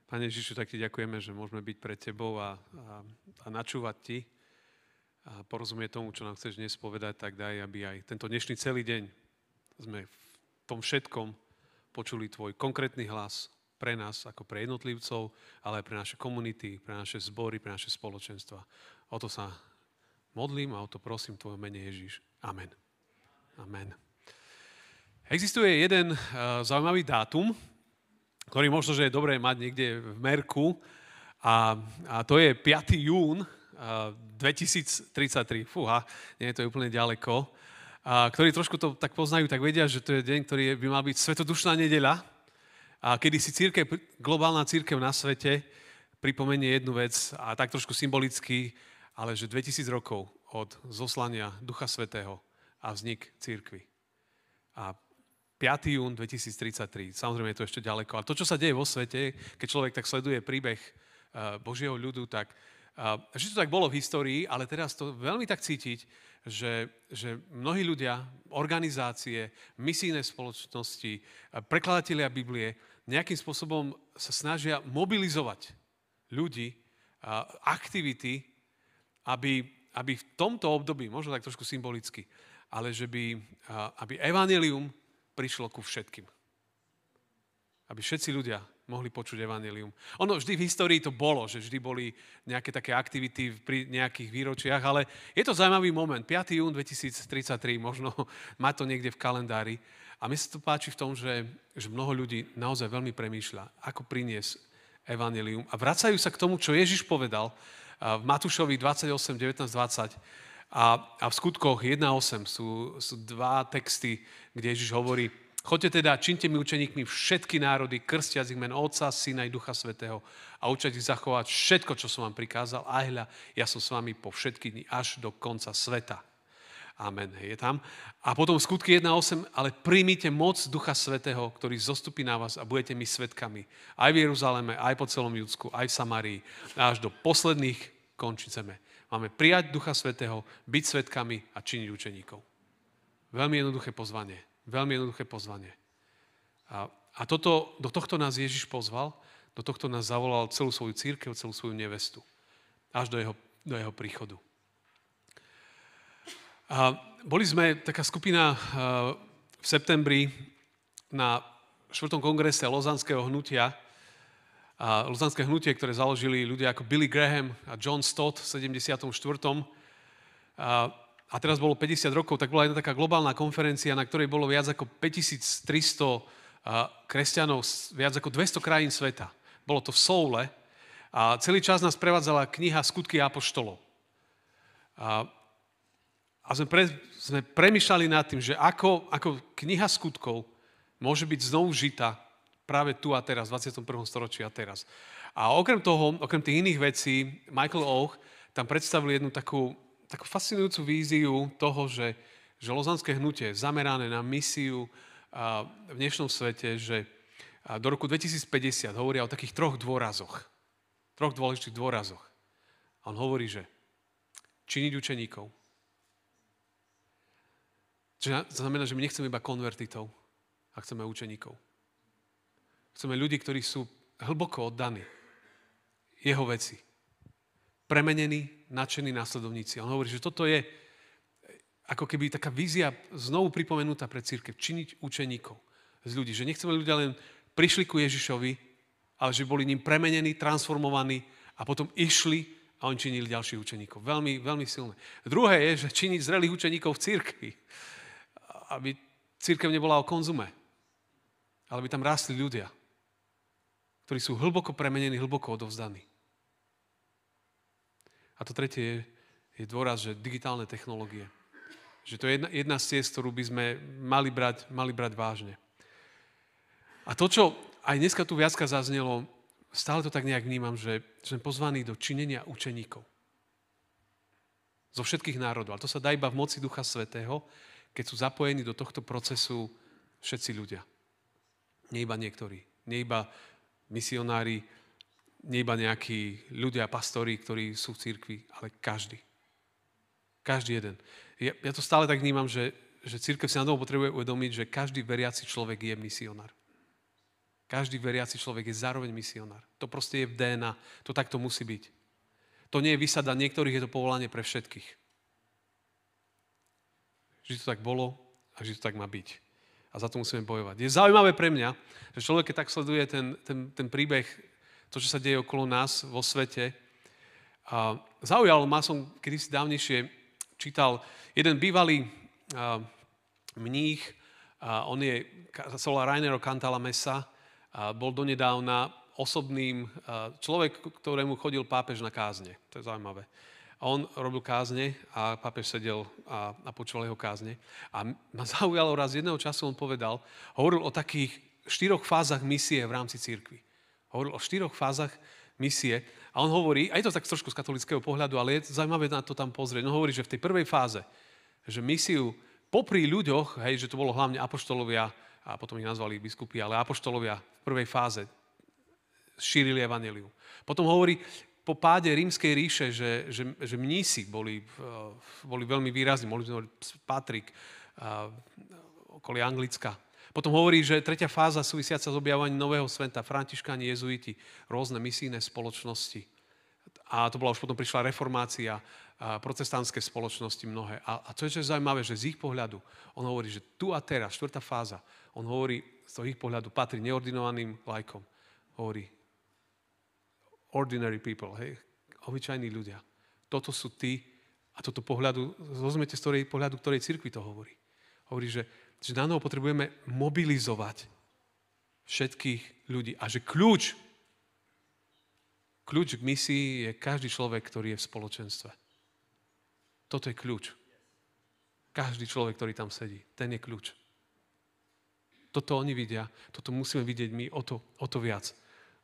Pane Ježišu, tak ti ďakujeme, že môžeme byť pred tebou a načúvať ti a porozumieť tomu, čo nám chceš dnes povedať, tak daj, aby aj tento dnešný celý deň sme v tom všetkom počuli tvoj konkrétny hlas pre nás, ako pre jednotlivcov, ale aj pre naše komunity, pre naše zbory, pre naše spoločenstva. O to sa modlím a o to prosím v tvojom mene Ježiš. Amen. Amen. Existuje jeden zaujímavý dátum, ktorý možno, že je dobré mať niekde v merku, a to je 5. jún 2033. Fúha, nie je to úplne ďaleko. Ktorí trošku to tak poznajú, tak vedia, že to je deň, ktorý by mal byť svetodušná nedeľa, a kedy si globálna cirkev na svete pripomenie jednu vec, a tak trošku symbolicky, ale že 2000 rokov od zoslania Ducha Svätého a vznik cirkvi. A 5. jún 2033. Samozrejme je to ešte ďaleko. Ale to, čo sa deje vo svete, keď človek tak sleduje príbeh Božieho ľudu, tak že to tak bolo v histórii, ale teraz to veľmi tak cítiť, že mnohí ľudia, organizácie, misijné spoločnosti, prekladatelia Biblie nejakým spôsobom sa snažia mobilizovať ľudí, aktivity, aby v tomto období, možno tak trošku symbolicky, ale aby evanjelium prišlo ku všetkým. Aby všetci ľudia mohli počuť evanjelium. Ono vždy v histórii to bolo, že vždy boli nejaké také aktivity pri nejakých výročiach, ale je to zaujímavý moment. 5. jún 2033, možno má to niekde v kalendári. A mne sa to páči v tom, že mnoho ľudí naozaj veľmi premýšľa, ako priniesť evanjelium. A vracajú sa k tomu, čo Ježiš povedal v Matúšovi 28, 19, 20. A v skutkoch 1.8 sú dva texty, kde Ježiš hovorí: choďte teda, čiňte mi učeníkmi všetky národy, krstiac ich men Otca, Syna i Ducha Svätého a učať ich zachovať všetko, čo som vám prikázal. A hľa, ja som s vami po všetky dni až do konca sveta. Amen. Je tam. A potom skutky 1.8, ale príjmite moc Ducha Svätého, ktorý zostupí na vás a budete mi svedkami. Aj v Jeruzaleme, aj po celom Judsku, aj v Samárii, až do posledných končíc zeme. Máme prijať Ducha Svätého, byť svedkami a činiť učeníkov. Veľmi jednoduché pozvanie. Veľmi jednoduché pozvanie. A do tohto nás Ježiš pozval, do tohto nás zavolal celú svoju cirkev, celú svoju nevestu. Až do jeho príchodu. Boli sme taká skupina v septembri na 4. kongrese Lozanského hnutia. Lozanské hnutie, ktoré založili ľudia ako Billy Graham a John Stott v 74. A teraz bolo 50 rokov, tak bola jedna taká globálna konferencia, na ktorej bolo viac ako 5300 kresťanov z viac ako 200 krajín sveta. Bolo to v Soule a celý čas nás prevádzala kniha Skutky apoštolov. A sme premýšľali nad tým, že ako kniha skutkov môže byť znovu žitá práve tu a teraz, v 21. storočí a teraz. A okrem tých iných vecí, Michael Oach tam predstavil jednu takú fascinujúcu víziu toho, že lozanské hnutie je zamerané na misiu v dnešnom svete, že do roku 2050 hovoria o takých troch dôležitých dôrazoch. A on hovorí, že činiť učeníkov. Čo znamená, že my nechceme iba konvertitov, a chceme učeníkov. Chceme ľudí, ktorí sú hlboko oddaní jeho veci. Premenení, nadšení následovníci. On hovorí, že toto je ako keby taká vízia znovu pripomenutá pre cirkev. Činiť učeníkov z ľudí. Že nechceme ľudia len prišli ku Ježišovi, ale že boli ním premenení, transformovaní a potom išli a oni činili ďalších učeníkov. Veľmi, veľmi silné. Druhé je, že činiť zrelých učeníkov v cirkvi. Aby cirkev nebola o konzume. Ale aby tam rástli ľudia, ktorí sú hlboko premenení, hlboko odovzdaní. A to tretie je dôraz, že digitálne technológie. Že to je jedna z ciest, ktorú by sme mali brať vážne. A to, čo aj dneska tu viacka zaznelo, stále to tak nejak vnímam, že sme pozvaní do činenia učeníkov. Zo všetkých národov. Ale to sa dá iba v moci Ducha Svätého, keď sú zapojení do tohto procesu všetci ľudia. Nie iba niektorí. Nie iba misionári, nie iba nejakí ľudia, pastori, ktorí sú v cirkvi, ale každý. Každý jeden. Ja to stále tak vnímam, že cirkev si na tom potrebuje uvedomiť, že každý veriaci človek je misionár. Každý veriaci človek je zároveň misionár. To proste je v DNA. To takto musí byť. To nie je vysada niektorých, je to povolanie pre všetkých. Že to tak bolo a že to tak má byť. A za to musíme bojovať. Je zaujímavé pre mňa, že človek, keď tak sleduje ten príbeh, to, čo sa deje okolo nás vo svete. A zaujalo ma, som kedysi dávnejšie čítal jeden bývalý mních, on sa volá Rainero Cantalamessa, bol donedávna osobným človek, ktorému chodil pápež na kázne. To je zaujímavé. A on robil kázne a pápež sedel a počúval jeho kázne. A ma zaujalo raz jedného času, on hovoril o takých 4 fázach misie v rámci cirkvi. Hovoril o 4 fázach misie. A on hovorí, aj to tak trošku z katolického pohľadu, ale je zaujímavé na to tam pozrieť. On hovorí, že v tej prvej fáze, že misiu popri ľuďoch, hej, že to bolo hlavne apoštolovia, a potom ich nazvali biskupy, ale apoštolovia v prvej fáze šírili evanjelium. Potom hovorí, po páde Rímskej ríše, že mnísi boli veľmi výrazní, mohli sme hovoriť Patrik, okolie Anglicka. Potom hovorí, že tretia fáza súvisiaca s objavovaním nového sveta, františkáni, jezuiti, rôzne misijné spoločnosti. A to bola už potom prišla reformácia, protestantské spoločnosti mnohé. A čo je zaujímavé, že z ich pohľadu, on hovorí, že tu a teraz, 4. fáza, on hovorí, z toho ich pohľadu patrí neordinovaným laikom. Hovorí, ordinary people, hej, obyčajní ľudia. Toto sú tí, a toto pohľadu, rozumiete z pohľadu ktorej cirkvi to hovorí. Hovorí, že na novo potrebujeme mobilizovať všetkých ľudí a že kľúč k misii je každý človek, ktorý je v spoločenstve. Toto je kľúč. Každý človek, ktorý tam sedí, ten je kľúč. Toto oni vidia, toto musíme vidieť my o to viac.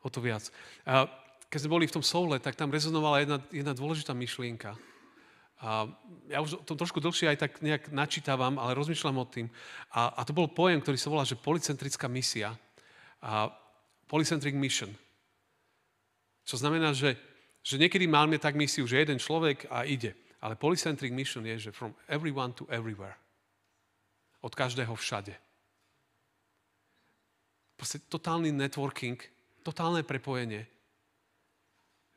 O to viac. A keď sme boli v tom soule, tak tam rezonovala jedna dôležitá myšlienka. A ja už o tom trošku dlhšie aj tak nejak načítavam, ale rozmýšľam o tým. A to bol pojem, ktorý sa volá, že polycentrická misia. Polycentric mission. Čo znamená, že niekedy máme tak misiu, že jeden človek a ide. Ale polycentric mission je, že from everyone to everywhere. Od každého všade. Proste totálny networking, totálne prepojenie.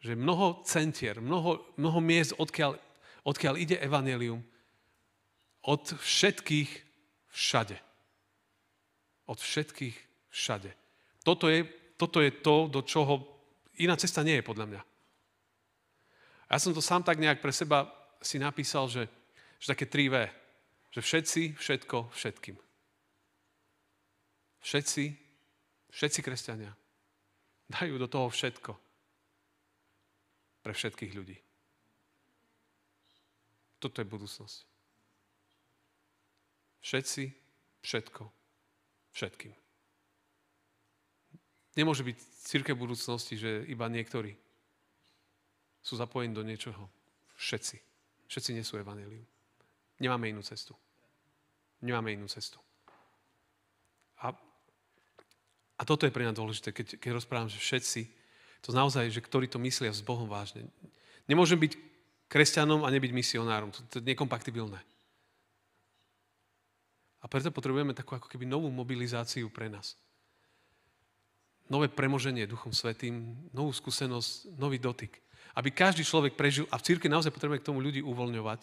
Že mnoho centier, mnoho miest, odkiaľ ide evanjelium, od všetkých všade. Od všetkých všade. Toto je to, do čoho iná cesta nie je, podľa mňa. Ja som to sám tak nejak pre seba si napísal, že také 3V. Že všetci, všetko, všetkým. Všetci kresťania dajú do toho všetko. Pre všetkých ľudí. Toto je budúcnosť. Všetci, všetko, všetkým. Nemôže byť cirkev budúcnosti, že iba niektorí sú zapojení do niečoho. Všetci. Všetci nesú evanjelium. Nemáme inú cestu. A toto je pre mňa dôležité, keď rozprávam, že všetci, to naozaj, že ktorí to myslia s Bohom vážne. Nemôžem byť kresťanom a nebyť misionárom. To je nekompatibilné. A preto potrebujeme takú ako keby novú mobilizáciu pre nás. Nové premoženie Duchom Svätým, novú skúsenosť, nový dotyk. Aby každý človek prežil, a v cirkvi naozaj potrebujeme k tomu ľudí uvoľňovať.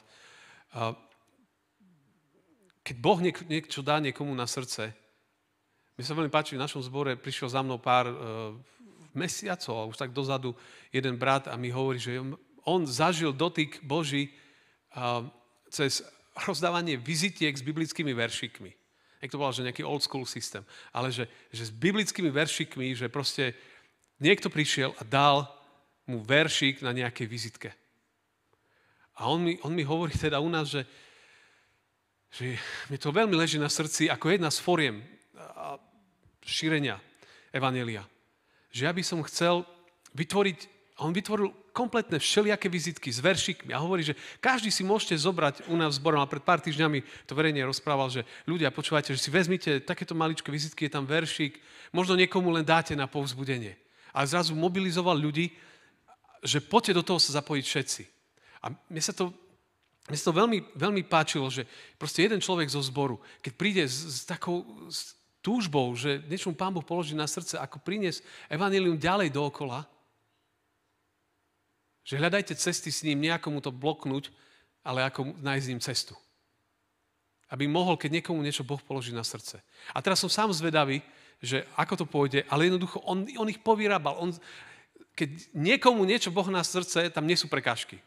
Keď Boh niečo dá niekomu na srdce, mi sa veľmi páči, v našom zbore prišiel za mnou pár mesiacov, už tak dozadu, jeden brat a mi hovorí, že on zažil dotyk Boží cez rozdávanie vizitiek s biblickými veršikmi. Jak to bolo, že nejaký old school systém. Ale že s biblickými veršikmi, že proste niekto prišiel a dal mu veršik na nejakej vizitke. A on mi hovorí teda u nás, že mi to veľmi leží na srdci ako jedna z foriem šírenia evanjelia. Že ja by som chcel vytvoriť, a on vytvoril kompletné všelijaké vizitky s veršikmi a hovorí, že každý si môžete zobrať u nás v zbore, a pred pár týždňami to verejne rozprával, že ľudia, počúvajte, že si vezmite takéto maličké vizitky, je tam veršik, možno niekomu len dáte na povzbudenie. A zrazu mobilizoval ľudí, že poďte do toho sa zapojiť všetci. A mne sa to veľmi, veľmi páčilo, že proste jeden človek zo zboru, keď príde s túžbou, že niečo mu Pán Boh položí na srdce, ako priniesť evanjelium ďalej dookola, že hľadajte cesty s ním, nie ako mu to bloknúť, ale ako nájsť s ním cestu. Aby mohol, keď niekomu niečo Boh položí na srdce. A teraz som sám zvedavý, že ako to pôjde, ale jednoducho on ich povyrábal. Keď niekomu niečo Boh na srdce, tam nie sú prekážky.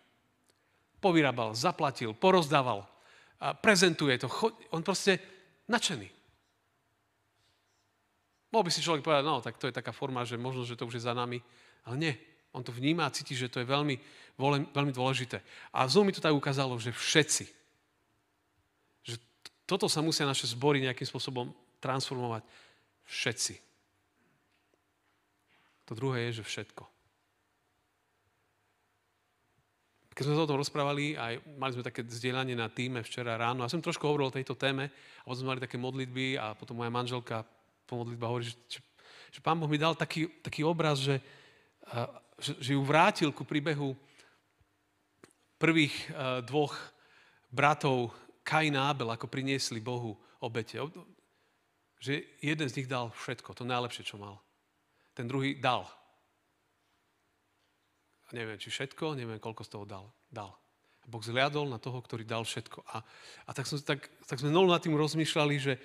Povyrábal, zaplatil, porozdával, prezentuje to. On proste nadšený. Mohol by si človek povedať, no tak to je taká forma, že možno, že to už je za nami, ale nie. On to vníma a cíti, že to je veľmi, veľmi dôležité. A znovu mi to tak ukázalo, že všetci. Že toto sa musia naše zbory nejakým spôsobom transformovať. Všetci. To druhé je, že všetko. Keď sme sa o tom rozprávali, aj mali sme také zdieľanie na tíme včera ráno, a som trošku hovoril o tejto téme, a potom sme mali také modlitby a potom moja manželka po modlitbe hovorí, že Pán Boh mi dal taký obraz, že ju vrátil ku príbehu prvých dvoch bratov Kain a Abel, ako priniesli Bohu obete. Že jeden z nich dal všetko, to najlepšie, čo mal. Ten druhý dal. A neviem, či všetko, neviem, koľko z toho dal. A Boh zhliadol na toho, ktorý dal všetko. A tak sme znovu nad tým rozmýšľali, že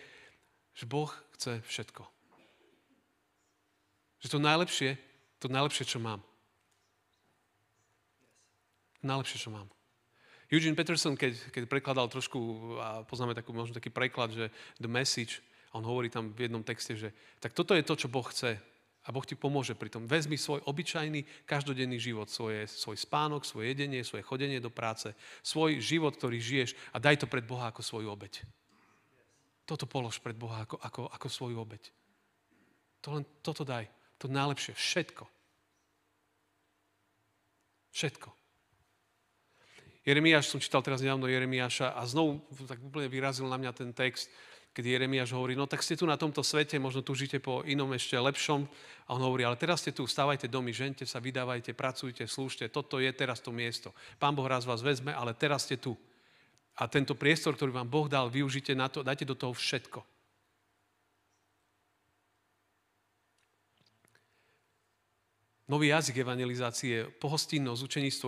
Boh chce všetko. Že to najlepšie, čo mám. Najlepšie, čo mám. Eugene Peterson, keď prekladal trošku, a poznáme možno taký preklad, že The Message, a on hovorí tam v jednom texte, že tak toto je to, čo Boh chce. A Boh ti pomôže pri tom. Vezmi svoj obyčajný, každodenný život, svoj spánok, svoje jedenie, svoje chodenie do práce, svoj život, ktorý žiješ a daj to pred Boha ako svoju obeť. Toto polož pred Boha ako svoju obeť. Toto daj. To najlepšie. Všetko. Všetko. Jeremiáš, som čítal teraz nedávno Jeremiáša a znovu tak úplne vyrazil na mňa ten text, keď Jeremiáš hovorí, no tak ste tu na tomto svete, možno túžite po inom ešte lepšom. A on hovorí, ale teraz ste tu, stávajte domy, žente sa, vydávajte, pracujte, slúžte, toto je teraz to miesto. Pán Boh raz vás vezme, ale teraz ste tu. A tento priestor, ktorý vám Boh dal, využite na to, dajte do toho všetko. Nový jazyk evangelizácie, pohostinnosť, učeníctvo,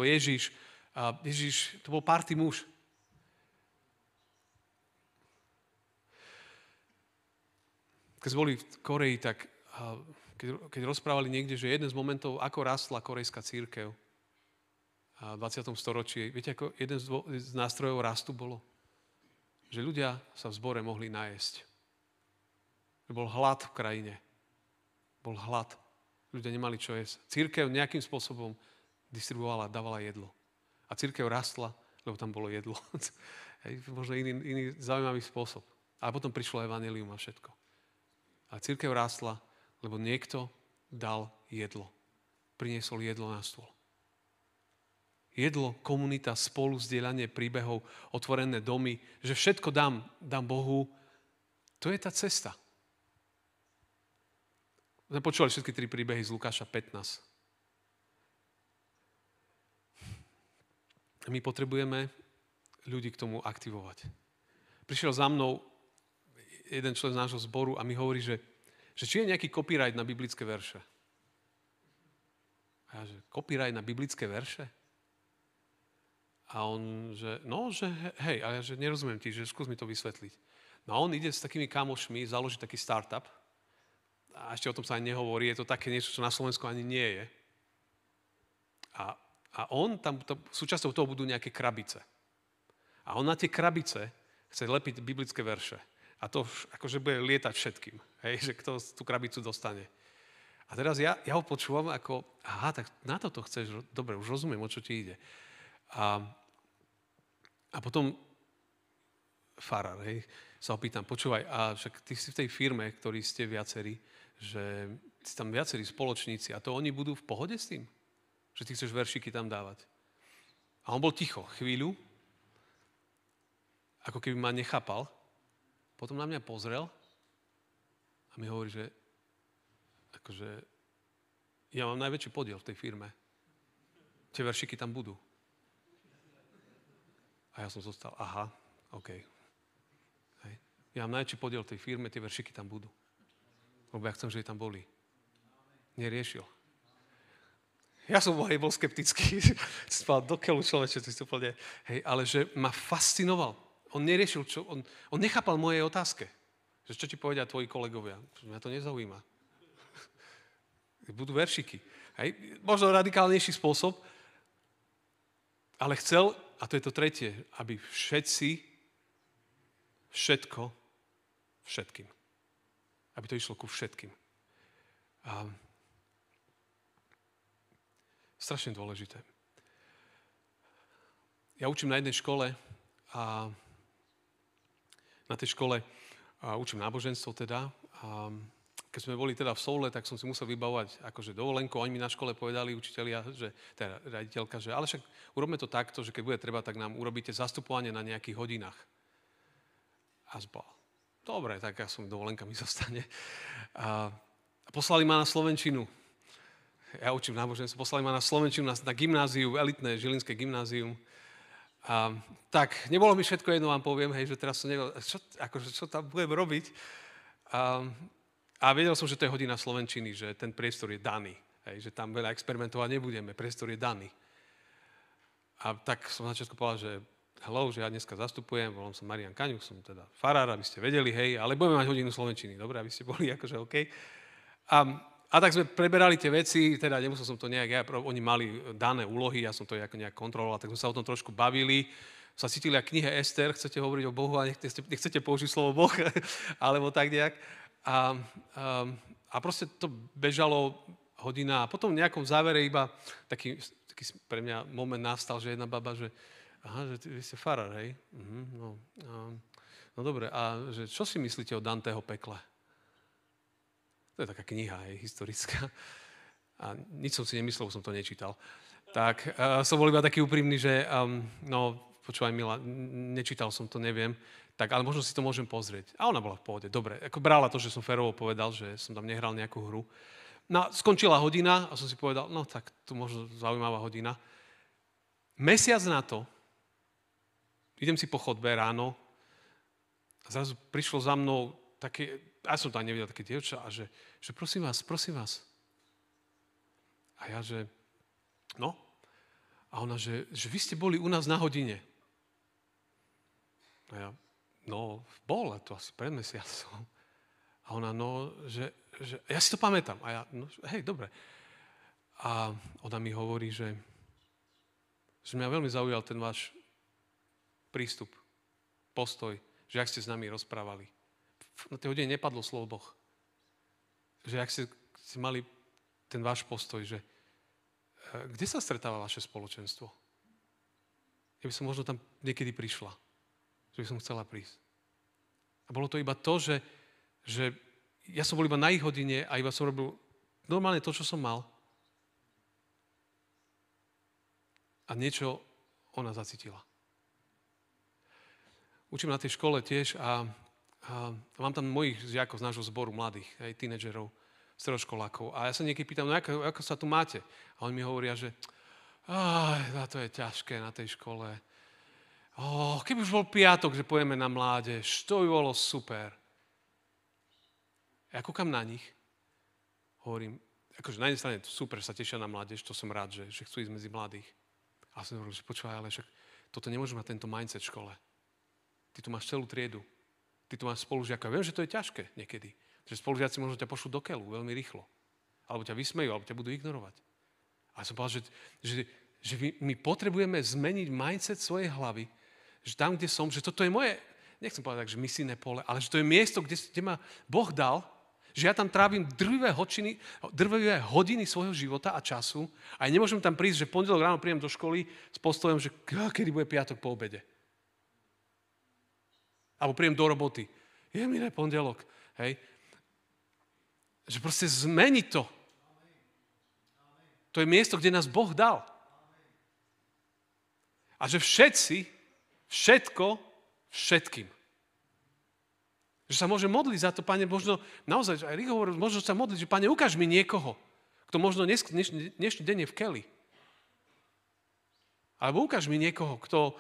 Ježiš, to bol party muž. Keď sme boli v Koreji, tak keď rozprávali niekde, že jeden z momentov, ako rastla korejská cirkev v 20. storočí, viete, ako jeden z nástrojov rastu bolo? Že ľudia sa v zbore mohli najesť. Bol hlad v krajine. Bol hlad. Ľudia nemali čo jesť. Cirkev nejakým spôsobom distribuovala, dávala jedlo. A cirkev rastla, lebo tam bolo jedlo. Možno iný zaujímavý spôsob. A potom prišlo evanjelium a všetko. A cirkev rástla, lebo niekto dal jedlo. Priniesol jedlo na stôl. Jedlo, komunita, spolu, zdieľanie príbehov, otvorené domy, že všetko dám Bohu, to je tá cesta. Sme počúvali všetky 3 príbehy z Lukáša 15. My potrebujeme ľudí k tomu aktivovať. Prišiel za mnou jeden člen z nášho zboru a mi hovorí, že či je nejaký copyright na biblické verše. A ja, že copyright na biblické verše? A on, že hej, ale ja, že nerozumiem ti, že skús mi to vysvetliť. No a on ide s takými kamošmi, založí taký startup a ešte o tom sa ani nehovorí, je to také niečo, čo na Slovensku ani nie je. A on tam, súčasťou toho budú nejaké krabice. A on na tie krabice chce lepiť biblické verše. A to akože bude lietať všetkým. Hej, že kto tú krabicu dostane. A teraz ja ho počúvam ako, tak na toto chceš, dobre, už rozumiem, o čo ti ide. A potom farár, hej, sa opýtam, počúvaj, a však ty si v tej firme, ktorí ste viacerí, že si tam viacerí spoločníci a to oni budú v pohode s tým? Že ty chceš veršiky tam dávať. A on bol ticho chvíľu, ako keby ma nechápal. Potom na mňa pozrel a mi hovorí, že akože ja mám najväčší podiel v tej firme. Tie veršiky tam budú. A ja som zostal, OK. Hej. Ja mám najväčší podiel v tej firme, tie veršiky tam budú. lebo ja chcem, že jej tam boli. Neriešil. Ja som bol skeptický. Spal do keľu človeče, úplne, hej, ale že ma fascinoval. On neriešil, on nechápal mojej otázke. Že čo ti povedia tvoji kolegovia? Mňa to nezaujíma. Budú veršiky. Hej? Možno radikálnejší spôsob, ale chcel, a to je to tretie, aby všetci, všetko, všetkým. Aby to išlo ku všetkým. A strašne dôležité. Ja učím na jednej škole a na tej škole učím náboženstvo teda. A keď sme boli teda v Soule, tak som si musel vybavovať akože dovolenku. Oni mi na škole povedali, učitelia, že, teda riaditeľka, že ale však urobme to takto, že keď bude treba, tak nám urobíte zastupovanie na nejakých hodinách. A zbal. Dobre, tak ja som dovolenka mi zostane. A poslali ma na slovenčinu. Ja učím náboženstvo. Poslali ma na slovenčinu, na gymnáziu, elitné žilinské gymnázium. A tak, nebolo mi všetko jedno, vám poviem, hej, že teraz som nevedel, čo tam budem robiť. A vedel som, že to je hodina slovenčiny, že ten priestor je daný. Hej, že tam veľa experimentovať nebudeme, priestor je daný. A tak som na začiatku povedal, že hello, že ja dneska zastupujem, volám sa Marian Kaňuk, som teda farár, aby ste vedeli, hej, ale budeme mať hodinu slovenčiny, dobre, aby ste boli akože OK. A tak sme preberali tie veci, teda nemusel som to nejak, oni mali dané úlohy, ja som to nejak kontroloval, tak sme sa o tom trošku bavili. Sa cítili ako knihe Ester, chcete hovoriť o Bohu a nechcete použiť slovo Boh, alebo tak nejak. A proste to bežalo hodina a potom v nejakom závere iba taký pre mňa moment nastal, že jedna baba, že aha, že vy ste farár, hej? No dobre, a že čo si myslíte o Danteho pekle? To je taká kniha, historická. A nič som si nemyslel, som to nečítal. Tak som bol iba taký úprimný, že počúvaj Mila, nečítal som to, neviem. Tak, ale možno si to môžem pozrieť. A ona bola v pohode, dobre. Ako brala to, že som férovo povedal, že som tam nehral nejakú hru. No, skončila hodina a som si povedal, no tak tu možno zaujímavá hodina. Mesiac na to, idem si po chodbe ráno a zrazu prišlo za mnou také, ja som tam nevidel také dievča a že prosím vás. A ja, že no. A ona, že vy ste boli u nás na hodine. A ja, no, bol, to asi pred mesiacom. A ona, no, že ja si to pamätám. A ja, no, hej, dobre. A ona mi hovorí, že mňa veľmi zaujal ten váš prístup, postoj, že ak ste s nami rozprávali. Na tej hodine nepadlo slovo Boh. Že ak ste mali ten váš postoj, že kde sa stretáva vaše spoločenstvo? Ja by som možno tam niekedy prišla. Že by som chcela prísť. A bolo to iba to, že ja som bol iba na ich hodine a iba som robil normálne to, čo som mal. A niečo ona zacítila. Učím na tej škole tiež a mám tam mojich žiakov z nášho zboru, mladých, aj tínedžerov, stredoškolákov. A ja sa niekedy pýtam, no ako sa tu máte? A oni mi hovoria, že to je ťažké na tej škole. Keby už bol piatok, že pojeme na mládež, to by bolo super. Ja kúkam na nich, hovorím, akože na jednej strane super, sa tešia na mládež, to som rád, že chcú ísť medzi mladých. A som hovoril, že počúvaj, ale však toto nemôže mať tento mindset v škole. Ty tu máš celú triedu. Ty tu máš spolužiakov. Viem, že to je ťažké niekedy. Že spolužiaci možno ťa pošlú do keľu veľmi rýchlo. Alebo ťa vysmejú, alebo ťa budú ignorovať. A som povedal, že my potrebujeme zmeniť mindset svojej hlavy, že tam, kde som, že toto je moje, nechcem povedať tak, že misijné pole, ale že to je miesto, kde ma Boh dal, že ja tam trávim drvivé hodiny svojho života a času a ja nemôžem tam prísť, že pondelok ráno prídem do školy s postojom, že kedy bude piatok po obede. Alebo prídem do roboty. Je mi pondelok. Hej. Že proste zmeniť to. To je miesto, kde nás Boh dal. A že všetci, všetko, všetkým. Že sa môže modliť za to, Pane, možno, naozaj, aj Rick hovoril, možno sa modliť, že Pane, ukáž mi niekoho, kto možno dnešný deň je v keli. Alebo ukáž mi niekoho, kto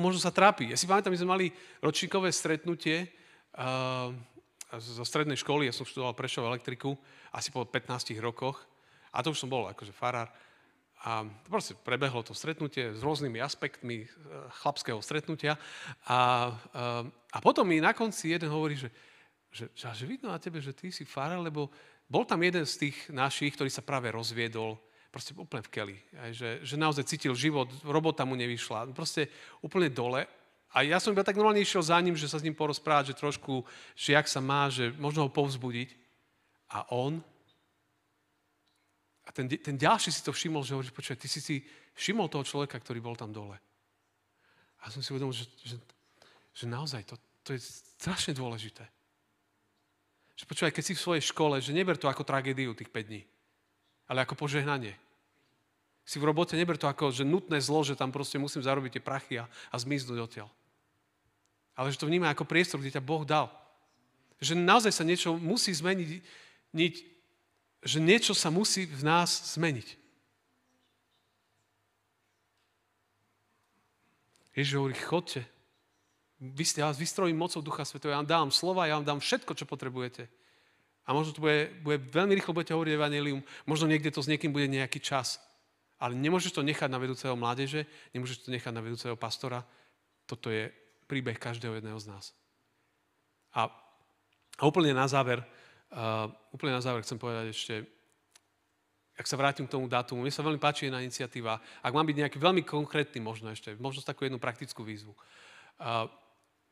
možno sa trápi. Ja si pamätám, my sme mali ročníkové stretnutie zo strednej školy, ja som študoval Prešov elektriku, asi po 15 rokoch, a to už som bol akože farár. A proste prebehlo to stretnutie s rôznymi aspektmi chlapského stretnutia. A potom mi na konci jeden hovorí, že vidno na tebe, že ty si farár, lebo bol tam jeden z tých našich, ktorý sa práve rozviedol, proste úplne v keli. Že naozaj cítil život, robota mu nevyšla, proste úplne dole. A ja som iba tak normálne išiel za ním, že sa s ním porozprávať, že trošku, že jak sa má, že možno ho povzbudiť. A on... A ten ďalší si to všimol, že hovorí, počkaj, ty si všimol toho človeka, ktorý bol tam dole. A som si uvedomil, že naozaj to je strašne dôležité. Že počúvaj, keď si v svojej škole, že neber to ako tragédiu tých 5 dní, ale ako požehnanie. Si v robote, neber to ako že nutné zlo, že tam proste musím zarobiť tie prachy a zmiznúť odtiaľ. Ale že to vníma ako priestor, kde ťa Boh dal. Že naozaj sa niečo musí zmeniť, že niečo sa musí v nás zmeniť. Ježiš hovorí, chodte. Ja vás vystrojím mocou Ducha Svätého, ja vám dám slova, ja vám dám všetko, čo potrebujete. A možno to bude veľmi rýchlo budete hovoriť evanjelium, možno niekde to s niekým bude nejaký čas. Ale nemôžeš to nechať na vedúceho mládeže, nemôžeš to nechať na vedúceho pastora. Toto je príbeh každého jedného z nás. A úplne na záver chcem povedať ešte, ak sa vrátim k tomu dátumu, mne sa veľmi páči jedna iniciatíva, ak mám byť nejaký veľmi konkrétny možno takú jednu praktickú výzvu.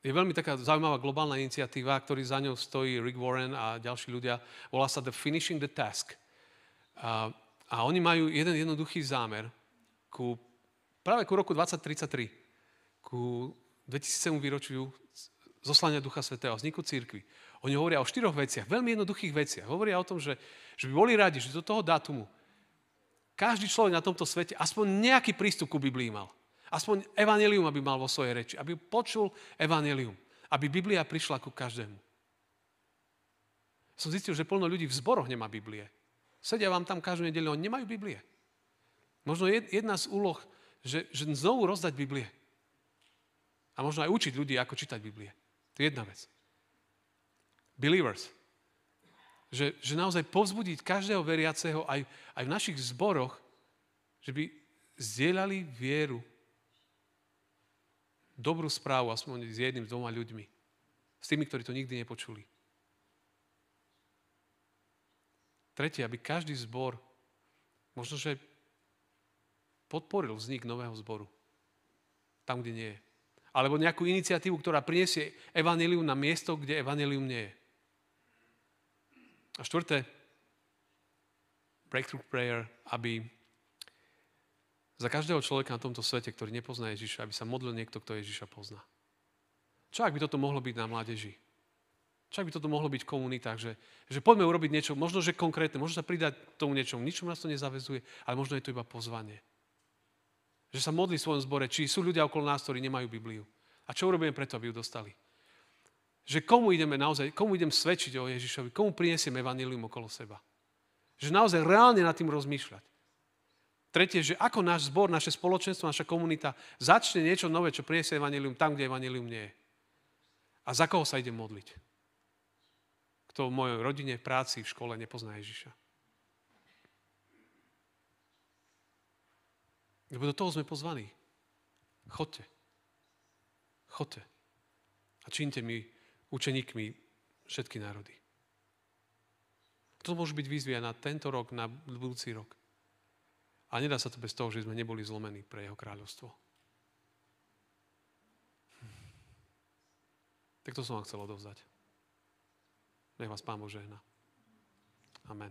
Je veľmi taká zaujímavá globálna iniciatíva, ktorý za ňou stojí Rick Warren a ďalší ľudia, volá sa The Finishing the Task. A oni majú jeden jednoduchý zámer práve ku roku 2033, ku 2007 výročiu zoslania Ducha Svätého, vzniku cirkvi. Oni hovoria o 4 veciach, veľmi jednoduchých veciach. Hovoria o tom, že by boli radi, že do toho dátumu každý človek na tomto svete aspoň nejaký prístup ku Biblii mal. Aspoň evanjelium, aby mal vo svojej reči. Aby počul evanjelium. Aby Biblia prišla ku každému. Som zistil, že plno ľudí v zboroch nemá Biblie. Sedia vám tam každú nedeľu, oni nemajú Biblie. Možno jedna z úloh, že znovu rozdať Biblie. A možno aj učiť ľudí, ako čítať Biblie. To je jedna vec. Believers. Že naozaj povzbudiť každého veriaceho aj v našich zboroch, že by zdieľali vieru, dobrú správu, aspoň s jedným, s 2 ľuďmi. S tými, ktorí to nikdy nepočuli. Tretie, aby každý zbor možno, že podporil vznik nového zboru. Tam, kde nie je. Alebo nejakú iniciatívu, ktorá prinesie evanjelium na miesto, kde evanjelium nie je. A 4. Breakthrough prayer, aby za každého človeka na tomto svete, ktorý nepozná Ježiša, aby sa modlil niekto, kto Ježiša pozná. Čo ak by toto mohlo byť na mládeži? Čo ak by toto mohlo byť v komunitách? Že poďme urobiť niečo, možno, že konkrétne, možno sa pridať k tomu niečomu. Ničom nás to nezaväzuje, ale možno je to iba pozvanie. Že sa modlí v svojom zbore, či sú ľudia okolo nás, ktorí nemajú Bibliu. A čo urobíme preto, aby ju dostali? Že komu idem svedčiť o Ježišovi, komu prinesieme evanjelium okolo seba. Že naozaj reálne nad tým rozmýšľať. Tretie, že ako náš zbor, naše spoločenstvo, naša komunita začne niečo nové, čo prinesie evanjelium tam, kde evanjelium nie je. A za koho sa idem modliť? Kto v mojej rodine, v práci, v škole nepozná Ježiša. Lebo do toho sme pozvaní. Chodte. A čínte mi učeníkmi všetky národy. To môže byť výzvia na tento rok, na budúci rok. A nedá sa to bez toho, že sme neboli zlomení pre jeho kráľovstvo. Tak to som vám chcel odovzdať. Nech vás Pán Boh žehná. Amen.